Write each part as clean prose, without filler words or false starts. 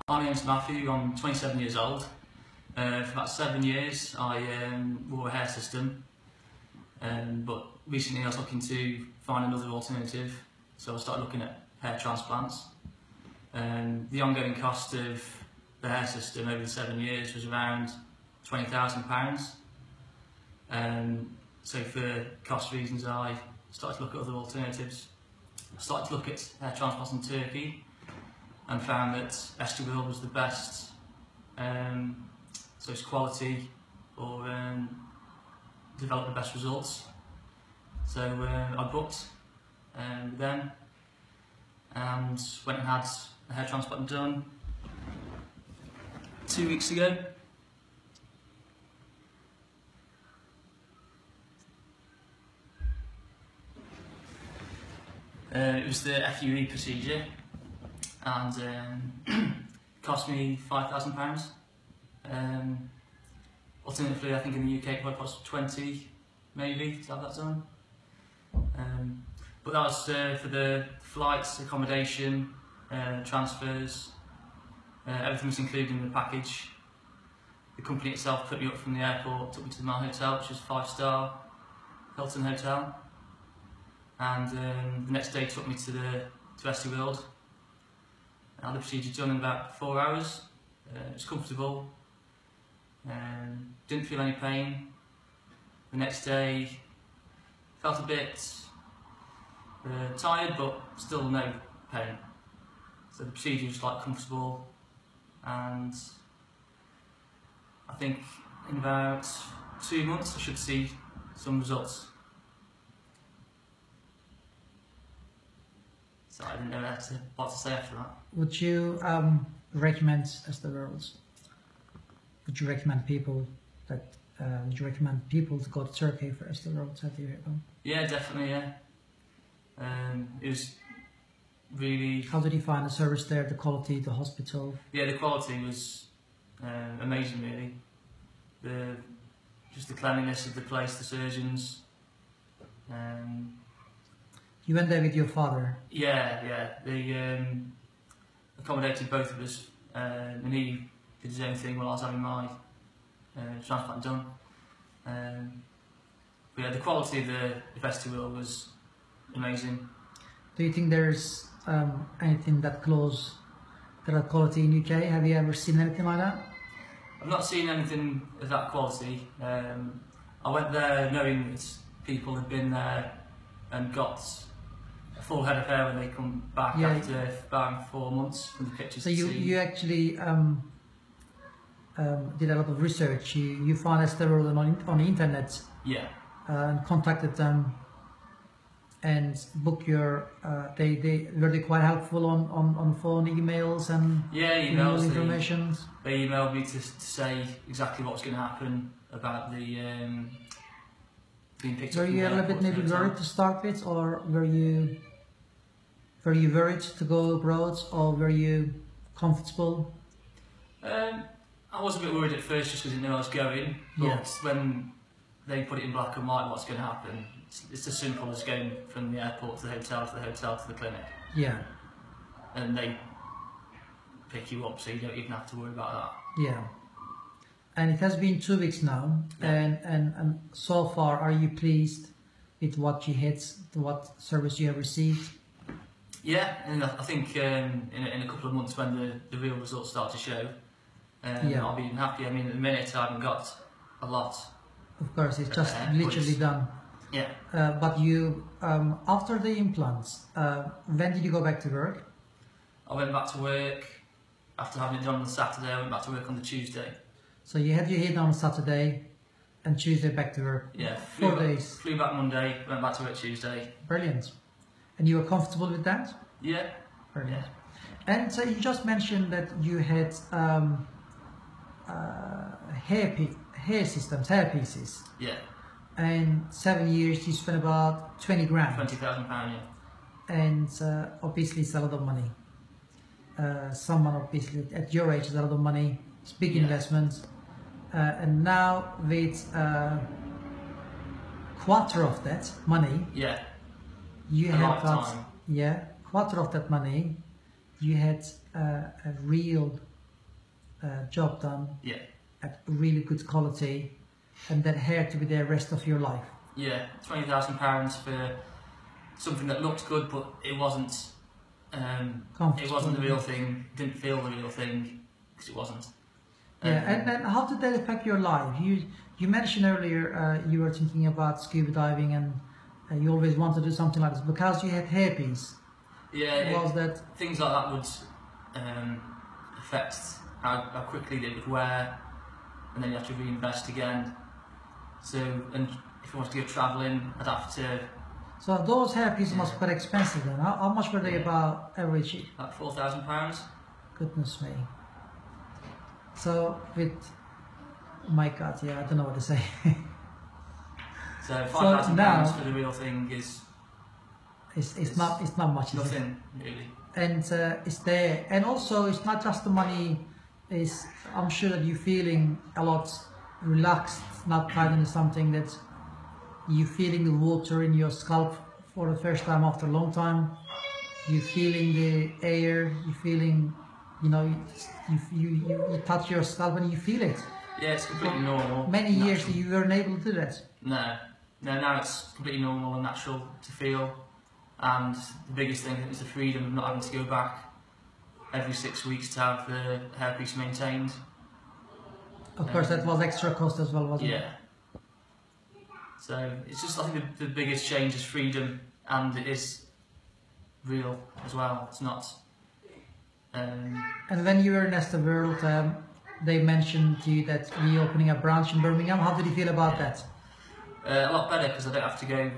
My name's Matthew, I'm 27 years old. For about 7 years I wore a hair system, but recently I was looking to find another alternative, so I started looking at hair transplants. The ongoing cost of the hair system over the 7 years was around £20,000. So for cost reasons I started to look at other alternatives. I started to look at hair transplants in Turkey and found that Esteworld'ü was the best, so it's quality or develop the best results. So I booked with them and went and had a hair transplant done 2 weeks ago. It was the FUE procedure and cost me £5,000. Alternatively, I think in the UK it probably cost 20 maybe to have that done. But that was for the flights, accommodation, transfers, everything was included in the package. The company itself put me up from the airport, took me to my hotel, which was a 5-star Hilton hotel, and the next day took me to Esteworld'ü. I had the procedure done in about 4 hours. It was comfortable, didn't feel any pain. The next day felt a bit tired, but still no pain. So the procedure was quite comfortable, and I think in about 2 months I should see some results. So I didn't know what to say after that. Would you recommend Esteworld'ü? Would you recommend people that? Would you recommend people to go to Turkey for Esteworld'ü? Have you heard of? Yeah, definitely. Yeah. It was really. How did you find the service there? The quality, the hospital? Yeah, the quality was amazing. Really, just the cleanliness of the place, the surgeons. You went there with your father? Yeah. They accommodated both of us, and he did his own thing while I was having my transplant done. But yeah, the quality of the Esteworld'ü was amazing. Do you think there's anything that close to that quality in UK? Have you ever seen anything like that? I've not seen anything of that quality. I went there knowing that people had been there and got a full head of hair when they come back after about 4 months from the pictures. So you actually did a lot of research. You found Esteworld'ü on the internet. Yeah. And contacted them and booked your. Were they quite helpful on phone, emails, and emails, information. They emailed me to say exactly what was going to happen about the being picked up. Were you a little bit maybe worried to start with, or were you worried to go abroad, or were you comfortable? I was a bit worried at first just because I didn't know I was going, but when they put it in black and white what's going to happen, it's as simple as going from the airport to the hotel to the clinic. Yeah. And they pick you up, so you don't even have to worry about that. Yeah. And it has been 2 weeks now, and so far, are you pleased with what you had, what service you have received? Yeah, and I think in a couple of months when the real results start to show, I'll be even happy. I mean, at the minute I haven't got a lot. Of course, it's just literally done. Yeah. But you, after the implants, when did you go back to work? I went back to work after having it done on the Saturday. I went back to work on the Tuesday. So you had your hair done on Saturday, and Tuesday back to work. Yeah. 4 days. Flew back Monday, went back to work Tuesday. Brilliant. And you were comfortable with that? Yeah. Brilliant. Yeah. And so you just mentioned that you had hair systems, hair pieces. Yeah. And 7 years you spent about 20 grand. £20,000, yeah. And obviously it's a lot of money. Someone obviously at your age is a lot of money. It's big investment. And now with quarter of that money, you have got quarter of that money. You had a real job done Yeah. at really good quality, and that hair to be there rest of your life. Yeah, £20,000 for something that looked good, but it wasn't. It wasn't the real thing. Didn't feel the real thing because it wasn't. Yeah, and how did that affect your life? You mentioned earlier you were thinking about scuba diving, and you always wanted to do something like this because you had herpes. Yeah, Was that things like that would affect how quickly they would wear, and then you have to reinvest again. So, and if I wanted to go travelling, I'd have to. So those hairpieces must be quite expensive then. How much were they about average? Like £4,000. Goodness me. So with, my God, yeah, I don't know what to say. So £5,000 for the real thing is. It's not much. Nothing really. And it's there, and also it's not just the money. I'm sure that you're feeling a lot relaxed, not tied into something that. You feeling the water in your scalp for the first time after a long time. You feeling the air. You feeling, you touch your scalp and you feel it. Yeah, it's completely normal. Many years you weren't able to do that. No, now it's completely normal and natural to feel. And the biggest thing is the freedom of not having to go back every 6 weeks to have the hairpiece maintained. Of course, that was extra cost as well, wasn't it? Yeah. So it's just, I think the biggest change is freedom, and it is real as well. It's not. And when you were in Esteworld, they mentioned to you that reopening a branch in Birmingham. How did you feel about that? A lot better, because I don't have to go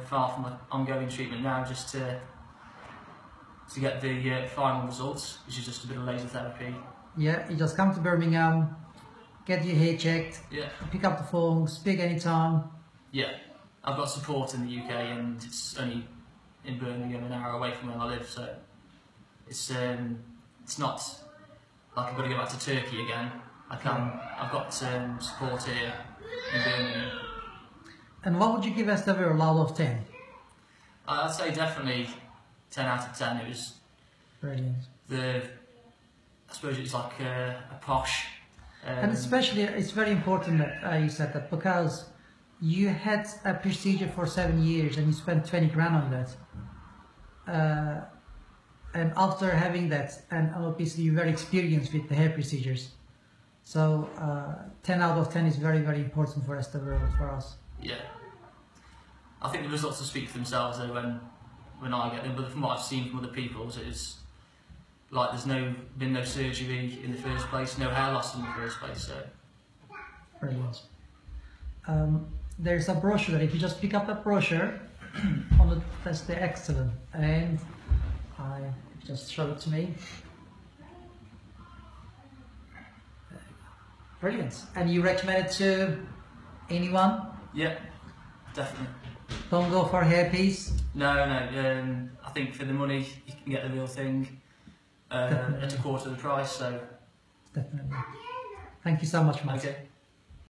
far from the ongoing treatment now, just to get the final results, which is just a bit of laser therapy. Yeah, you just come to Birmingham, get your hair checked, pick up the phone, speak anytime. Yeah, I've got support in the UK, and it's only in Birmingham, an hour away from where I live, so it's not like I've got to go back to Turkey again. I've got support here in Birmingham. And what would you give Esteworld out of 10? I'd say definitely 10 out of 10. It was brilliant. I suppose it's like a posh. And especially, it's very important that you said that, because you had a procedure for 7 years and you spent 20 grand on that. And after having that, and obviously you're very experienced with the hair procedures. So 10 out of 10 is very, very important for Esteworld, for us. Yeah. I think the results will speak for themselves though when I get them, but from what I've seen from other people, it's like there's been no surgery in the first place, no hair loss in the first place. So. Brilliant. There's a brochure that if you just pick up that brochure, that's the excellent, and I just show it to me. Brilliant. And you recommend it to anyone? Yeah, definitely. Don't go for a hairpiece? No. I think for the money you can get the real thing at a quarter of the price. So definitely. Thank you so much, Matt. Okay.